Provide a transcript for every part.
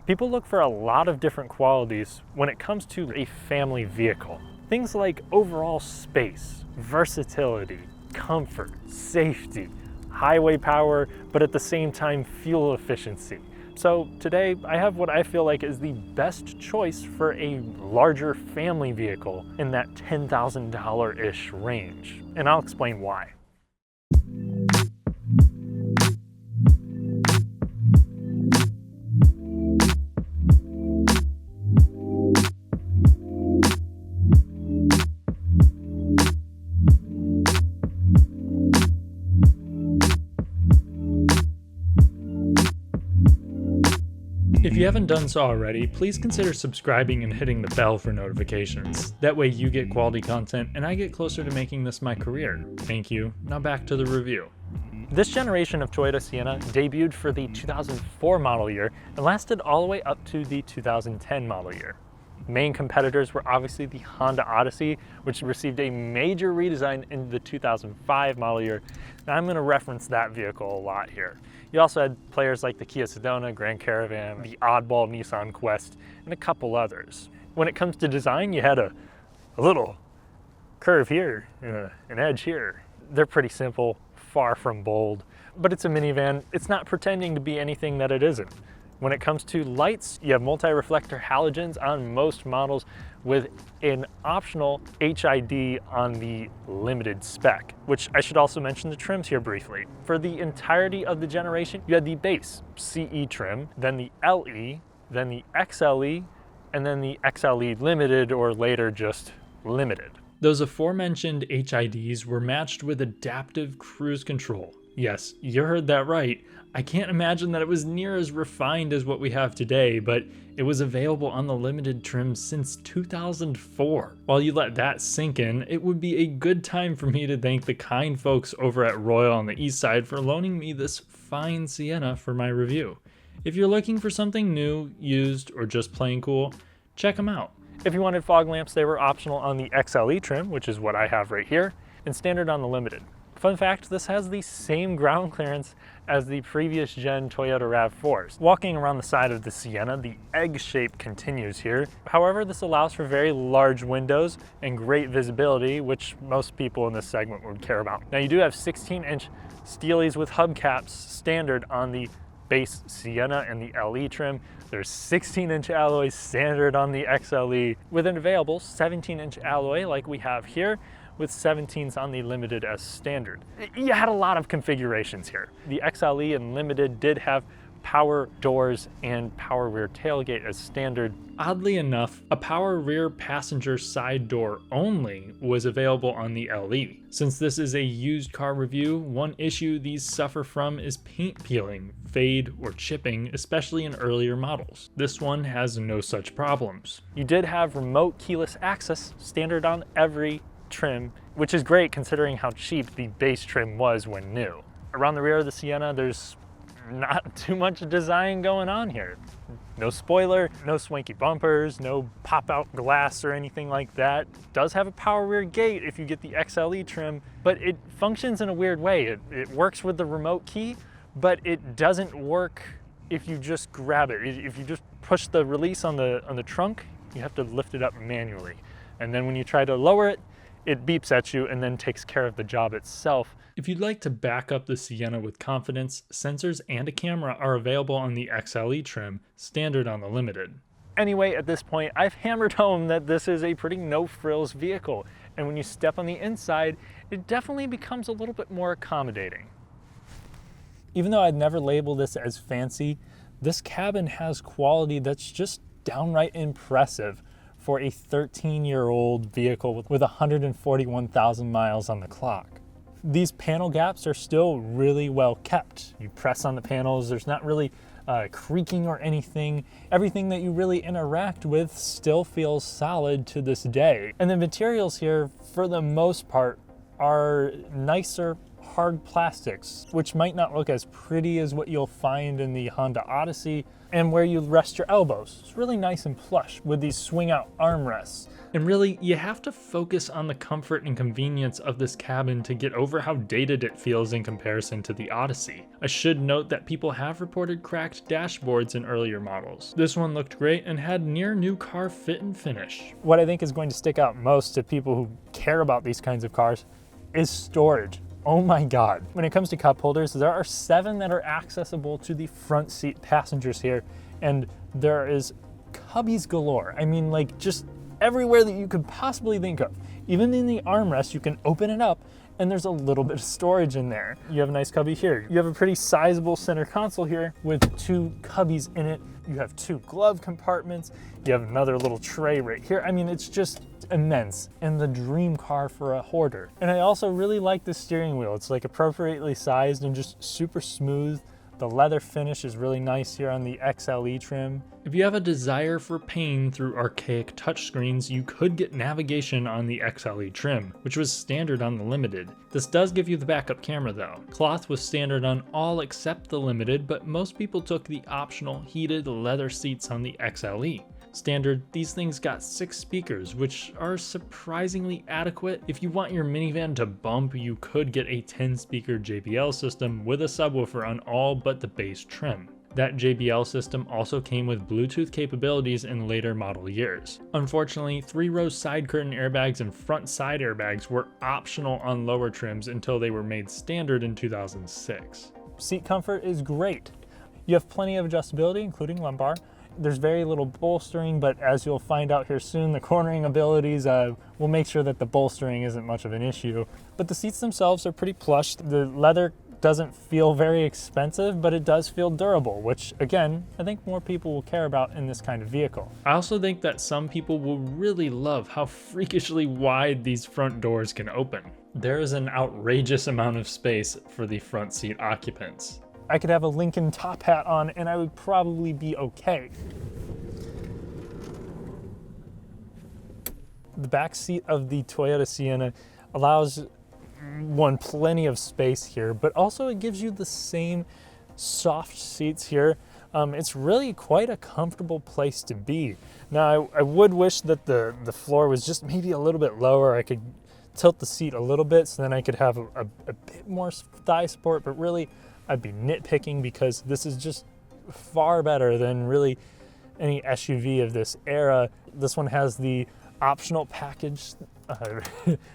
People look for a lot of different qualities when it comes to a family vehicle. Things like overall space, versatility, comfort, safety, highway power, but at the same time fuel efficiency. So today I have what I feel like is the best choice for a larger family vehicle in that $10,000-ish range, and I'll explain why. If you haven't done so already, please consider subscribing and hitting the bell for notifications. That way you get quality content and I get closer to making this my career. Thank you. Now back to the review. This generation of Toyota Sienna debuted for the 2004 model year and lasted all the way up to the 2010 model year. Main competitors were obviously the Honda Odyssey, which received a major redesign in the 2005 model year, and I'm going to reference that vehicle a lot here. You also had players like the Kia Sedona, Grand Caravan, the oddball Nissan Quest, and a couple others. When it comes to design, you had a little curve here and an edge here. They're pretty simple, far from bold, but it's a minivan. It's not pretending to be anything that it isn't. When it comes to lights, you have multi-reflector halogens on most models with an optional HID on the limited spec, which I should also mention the trims here briefly. For the entirety of the generation, you had the base CE trim, then the LE, then the XLE, and then the XLE Limited, or later just Limited. Those aforementioned HIDs were matched with adaptive cruise control. Yes, you heard that right. I can't imagine that it was near as refined as what we have today, but it was available on the limited trim since 2004. While you let that sink in, it would be a good time for me to thank the kind folks over at Royal on the Eastside for loaning me this fine Sienna for my review. If you're looking for something new, used, or just plain cool, check them out. If you wanted fog lamps, they were optional on the XLE trim, which is what I have right here, and standard on the limited. Fun fact, this has the same ground clearance as the previous gen Toyota RAV4s. Walking around the side of the Sienna, the egg shape continues here. However, this allows for very large windows and great visibility, which most people in this segment would care about. Now you do have 16-inch Steelies with hubcaps standard on the base Sienna and the LE trim. There's 16-inch alloys standard on the XLE with an available 17-inch alloy like we have here, with 17s on the limited as standard. You had a lot of configurations here. The XLE and limited did have power doors and power rear tailgate as standard. Oddly enough, a power rear passenger side door only was available on the LE. Since this is a used car review, one issue these suffer from is paint peeling, fade, or chipping, especially in earlier models. This one has no such problems. You did have remote keyless access standard on every trim, which is great considering how cheap the base trim was when new. Around the rear of the Sienna, there's not too much design going on here. No spoiler, no swanky bumpers, no pop-out glass or anything like that. It does have a power rear gate if you get the XLE trim, but it functions in a weird way. It works with the remote key, but it doesn't work if you just grab it. If you just push the release on the trunk, you have to lift it up manually. And then when you try to lower it, it beeps at you and then takes care of the job itself. If you'd like to back up the Sienna with confidence, sensors and a camera are available on the XLE trim, standard on the limited. Anyway, at this point, I've hammered home that this is a pretty no-frills vehicle, and when you step on the inside, it definitely becomes a little bit more accommodating. Even though I'd never label this as fancy, this cabin has quality that's just downright impressive for a 13-year-old vehicle with 141,000 miles on the clock. These panel gaps are still really well kept. You press on the panels, there's not really creaking or anything. Everything that you really interact with still feels solid to this day. And the materials here, for the most part, are nicer hard plastics, which might not look as pretty as what you'll find in the Honda Odyssey, and where you rest your elbows. It's really nice and plush with these swing out armrests. And really, you have to focus on the comfort and convenience of this cabin to get over how dated it feels in comparison to the Odyssey. I should note that people have reported cracked dashboards in earlier models. This one looked great and had near new car fit and finish. What I think is going to stick out most to people who care about these kinds of cars is storage. Oh my God. When it comes to cup holders, there are 7 that are accessible to the front seat passengers here, and there is cubbies galore. I mean, like, just everywhere that you could possibly think of. Even in the armrest, you can open it up and there's a little bit of storage in there. You have a nice cubby here. You have a pretty sizable center console here with 2 cubbies in it. You have 2 glove compartments. You have another little tray right here. I mean, it's just immense and the dream car for a hoarder. And I also really like the steering wheel. It's like appropriately sized and just super smooth. The leather finish is really nice here on the XLE trim. If you have a desire for pain through archaic touchscreens, you could get navigation on the XLE trim, which was standard on the Limited. This does give you the backup camera though. Cloth was standard on all except the Limited, but most people took the optional heated leather seats on the XLE. Standard, these things got 6 speakers, which are surprisingly adequate. If you want your minivan to bump, you could get a 10-speaker JBL system with a subwoofer on all but the base trim. That JBL system also came with Bluetooth capabilities in later model years. Unfortunately, 3-row side curtain airbags and front side airbags were optional on lower trims until they were made standard in 2006. Seat comfort is great. You have plenty of adjustability, including lumbar. There's very little bolstering, but as you'll find out here soon, the cornering abilities will make sure that the bolstering isn't much of an issue. But the seats themselves are pretty plush. The leather doesn't feel very expensive, but it does feel durable, which again, I think more people will care about in this kind of vehicle. I also think that some people will really love how freakishly wide these front doors can open. There is an outrageous amount of space for the front seat occupants. I could have a Lincoln top hat on and I would probably be okay. The back seat of the Toyota Sienna allows one plenty of space here, but also it gives you the same soft seats here. It's really quite a comfortable place to be. Now, I would wish that the floor was just maybe a little bit lower. I could tilt the seat a little bit so then I could have a bit more thigh support, but really I'd be nitpicking because this is just far better than really any SUV of this era. This one has the optional package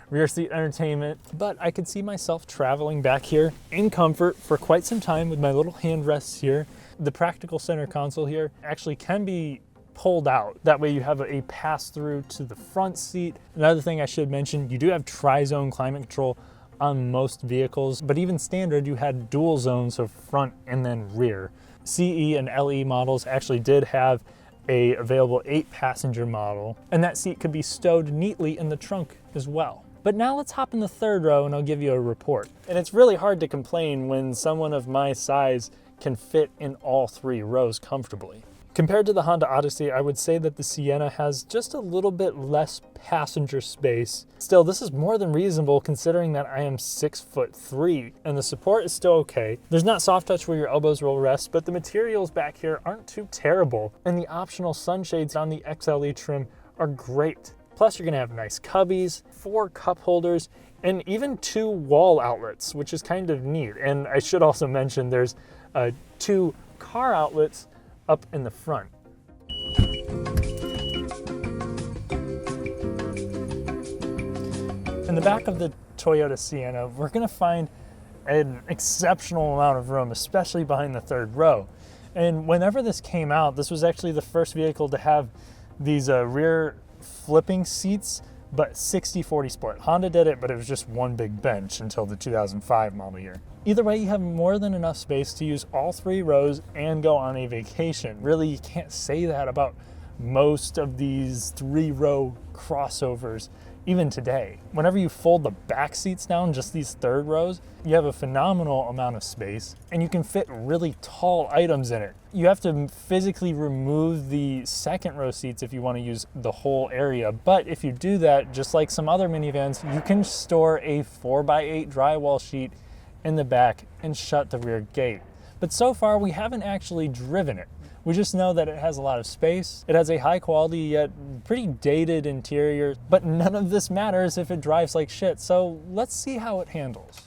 rear seat entertainment, but I could see myself traveling back here in comfort for quite some time with my little hand rests here. The practical center console here actually can be pulled out. That way you have a pass through to the front seat. Another thing I should mention, you do have tri-zone climate control on most vehicles, but even standard you had dual zones of front and then rear. CE and LE models actually did have a available 8-passenger model, and that seat could be stowed neatly in the trunk as well. But now let's hop in the third row and I'll give you a report. And it's really hard to complain when someone of my size can fit in all 3 rows comfortably. Compared to the Honda Odyssey, I would say that the Sienna has just a little bit less passenger space. Still, this is more than reasonable considering that I am 6'3" and the support is still okay. There's not soft touch where your elbows will rest, but the materials back here aren't too terrible. And the optional sunshades on the XLE trim are great. Plus, you're gonna have nice cubbies, 4 cup holders, and even 2 wall outlets, which is kind of neat. And I should also mention there's 2 car outlets up in the front. In the back of the Toyota Sienna, we're gonna find an exceptional amount of room, especially behind the 3rd row. And whenever this came out, this was actually the first vehicle to have these rear flipping seats, but 60-40 split. Honda did it, but it was just one big bench until the 2005 model year. Either way, you have more than enough space to use all 3 rows and go on a vacation. Really, you can't say that about most of these 3-row crossovers, even today. Whenever you fold the back seats down, just these 3rd rows, you have a phenomenal amount of space and you can fit really tall items in it. You have to physically remove the 2nd row seats if you want to use the whole area. But if you do that, just like some other minivans, you can store a 4x8 drywall sheet in the back and shut the rear gate. But so far we haven't actually driven it. We just know that it has a lot of space. It has a high quality yet pretty dated interior, but none of this matters if it drives like shit. So let's see how it handles.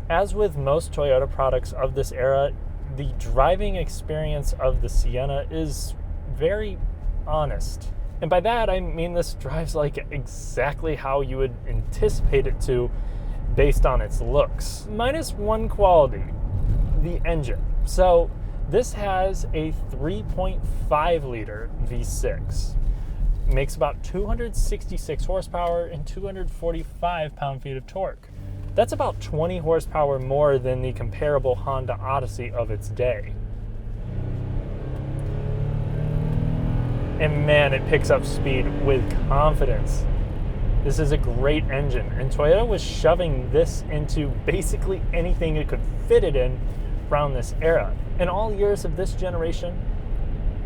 As with most Toyota products of this era, the driving experience of the Sienna is very honest. And by that, I mean this drives like exactly how you would anticipate it to based on its looks. Minus one quality, the engine. So this has a 3.5 liter V6. It makes about 266 horsepower and 245 pound-feet of torque. That's about 20 horsepower more than the comparable Honda Odyssey of its day. And man, it picks up speed with confidence. This is a great engine, and Toyota was shoving this into basically anything it could fit it in around this era. In all years of this generation,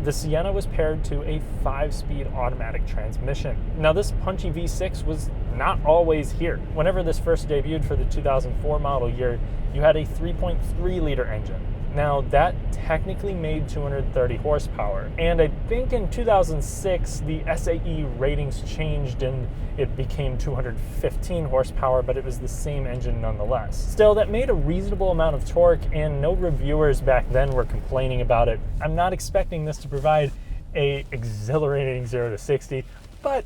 the Sienna was paired to a 5-speed automatic transmission. Now this punchy V6 was not always here. Whenever this first debuted for the 2004 model year, you had a 3.3 liter engine. Now that technically made 230 horsepower. And I think in 2006, the SAE ratings changed and it became 215 horsepower, but it was the same engine nonetheless. Still, that made a reasonable amount of torque, and no reviewers back then were complaining about it. I'm not expecting this to provide a exhilarating 0 to 60, but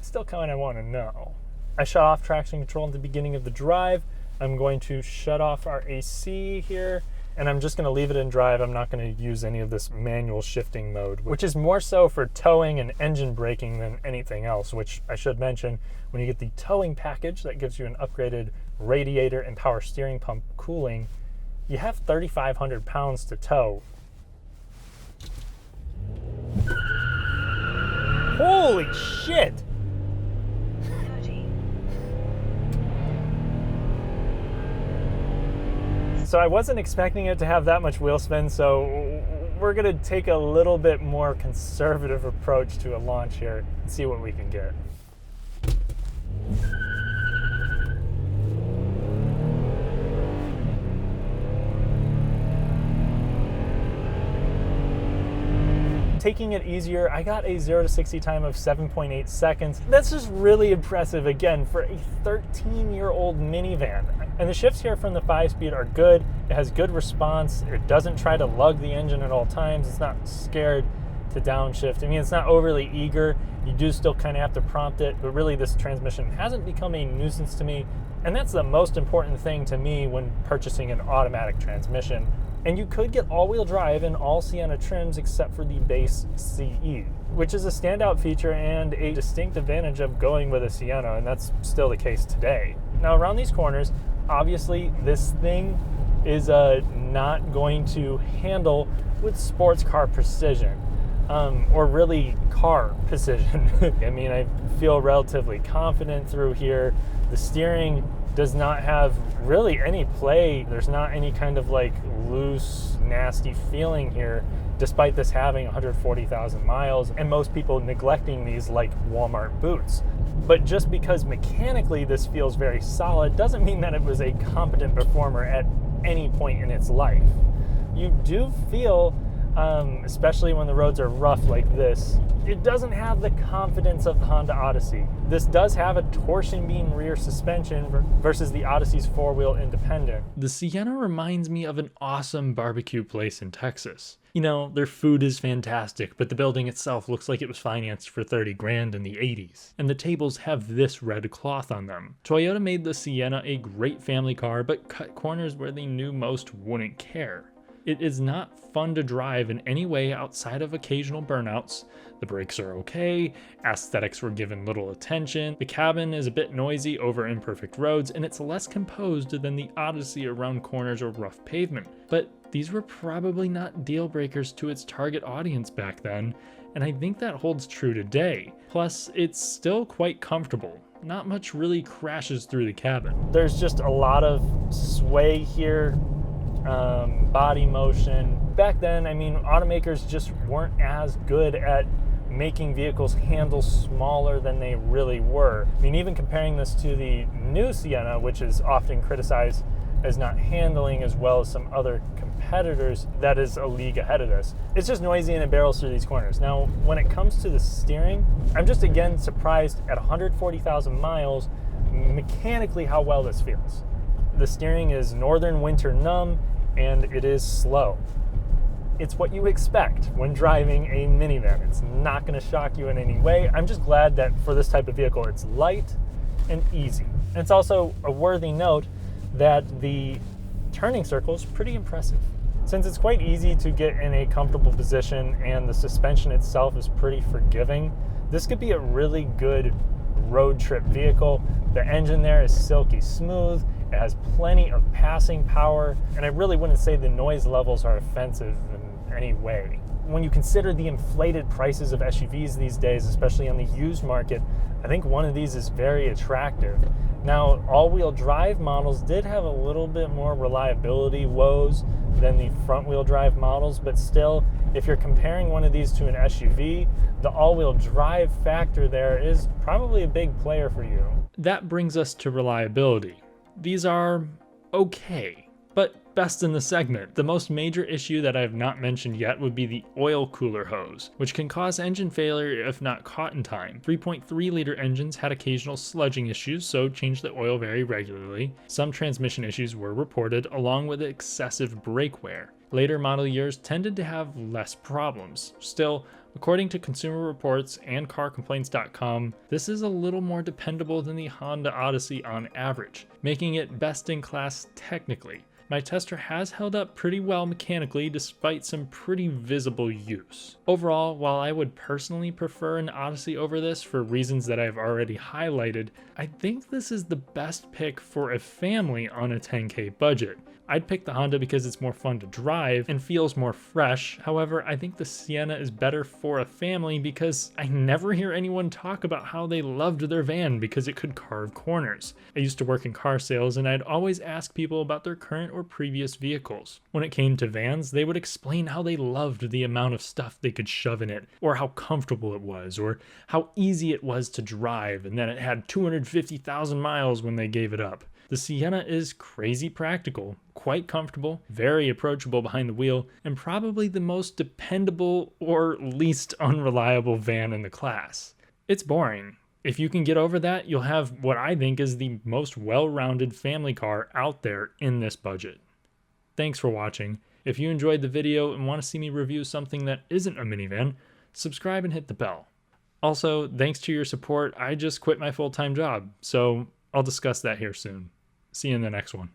still kind of want to know. I shut off traction control at the beginning of the drive. I'm going to shut off our AC here, and I'm just going to leave it in drive. I'm not going to use any of this manual shifting mode, which is more so for towing and engine braking than anything else, which I should mention, when you get the towing package that gives you an upgraded radiator and power steering pump cooling, you have 3,500 pounds to tow. Holy shit! So I wasn't expecting it to have that much wheel spin, so we're gonna take a little bit more conservative approach to a launch here and see what we can get. Taking it easier, I got a 0 to 60 time of 7.8 seconds. That's just really impressive, again, for a 13-year-old minivan. And the shifts here from the 5-speed are good. It has good response. It doesn't try to lug the engine at all times. It's not scared to downshift. I mean, it's not overly eager. You do still kind of have to prompt it, but really this transmission hasn't become a nuisance to me. And that's the most important thing to me when purchasing an automatic transmission. And you could get all-wheel drive in all Sienna trims except for the base CE, which is a standout feature and a distinct advantage of going with a Sienna, and that's still the case today. Now, around these corners, obviously this thing is not going to handle with sports car precision, or really car precision. I mean, I feel relatively confident through here. The steering does not have really any play. There's not any kind of like loose, nasty feeling here, despite this having 140,000 miles and most people neglecting these like Walmart boots. But just because mechanically this feels very solid doesn't mean that it was a competent performer at any point in its life. You do feel, especially when the roads are rough like this, it doesn't have the confidence of the Honda Odyssey. This does have a torsion beam rear suspension versus the Odyssey's 4-wheel independent. The Sienna reminds me of an awesome barbecue place in Texas. You know, their food is fantastic, but the building itself looks like it was financed for 30 grand in the 80s. And the tables have this red cloth on them. Toyota made the Sienna a great family car, but cut corners where they knew most wouldn't care. It is not fun to drive in any way outside of occasional burnouts. The brakes are okay, aesthetics were given little attention, the cabin is a bit noisy over imperfect roads, and it's less composed than the Odyssey around corners or rough pavement. But these were probably not deal breakers to its target audience back then, and I think that holds true today. Plus, it's still quite comfortable. Not much really crashes through the cabin. There's just a lot of sway here, body motion. back then, I mean, automakers just weren't as good at making vehicles handle smaller than they really were. I mean, even comparing this to the new Sienna, which is often criticized as not handling as well as some other competitors, that is a league ahead of this. It's just noisy and it barrels through these corners. Now, when it comes to the steering, I'm just again surprised at 140,000 miles, mechanically how well this feels. The steering is northern winter numb and it is slow. It's what you expect when driving a minivan. It's not going to shock you in any way. I'm just glad that for this type of vehicle, it's light and easy. And it's also a worthy note that the turning circle is pretty impressive. Since it's quite easy to get in a comfortable position and the suspension itself is pretty forgiving, this could be a really good road trip vehicle. The engine there is silky smooth. It has plenty of passing power, and I really wouldn't say the noise levels are offensive in any way. When you consider the inflated prices of SUVs these days, especially on the used market, I think one of these is very attractive. Now, all-wheel drive models did have a little bit more reliability woes than the front-wheel drive models, but still, if you're comparing one of these to an SUV, the all-wheel drive factor there is probably a big player for you. That brings us to reliability. These are okay, but best in the segment. The most major issue that I have not mentioned yet would be the oil cooler hose, which can cause engine failure if not caught in time. 3.3 liter engines had occasional sludging issues, so change the oil very regularly. Some transmission issues were reported, along with excessive brake wear. Later model years tended to have less problems. Still, according to Consumer Reports and CarComplaints.com, this is a little more dependable than the Honda Odyssey on average, making it best in class technically. My tester has held up pretty well mechanically despite some pretty visible use. Overall, while I would personally prefer an Odyssey over this for reasons that I've already highlighted, I think this is the best pick for a family on a $10K budget. I'd pick the Honda because it's more fun to drive and feels more fresh. However, I think the Sienna is better for a family because I never hear anyone talk about how they loved their van because it could carve corners. I used to work in car sales and I'd always ask people about their current or previous vehicles. When it came to vans, they would explain how they loved the amount of stuff they could shove in it, or how comfortable it was, or how easy it was to drive, and that it had 250,000 miles when they gave it up. The Sienna is crazy practical, quite comfortable, very approachable behind the wheel, and probably the most dependable or least unreliable van in the class. It's boring. If you can get over that, you'll have what I think is the most well-rounded family car out there in this budget. Thanks for watching. If you enjoyed the video and want to see me review something that isn't a minivan, subscribe and hit the bell. Also, thanks to your support, I just quit my full-time job, so I'll discuss that here soon. See you in the next one.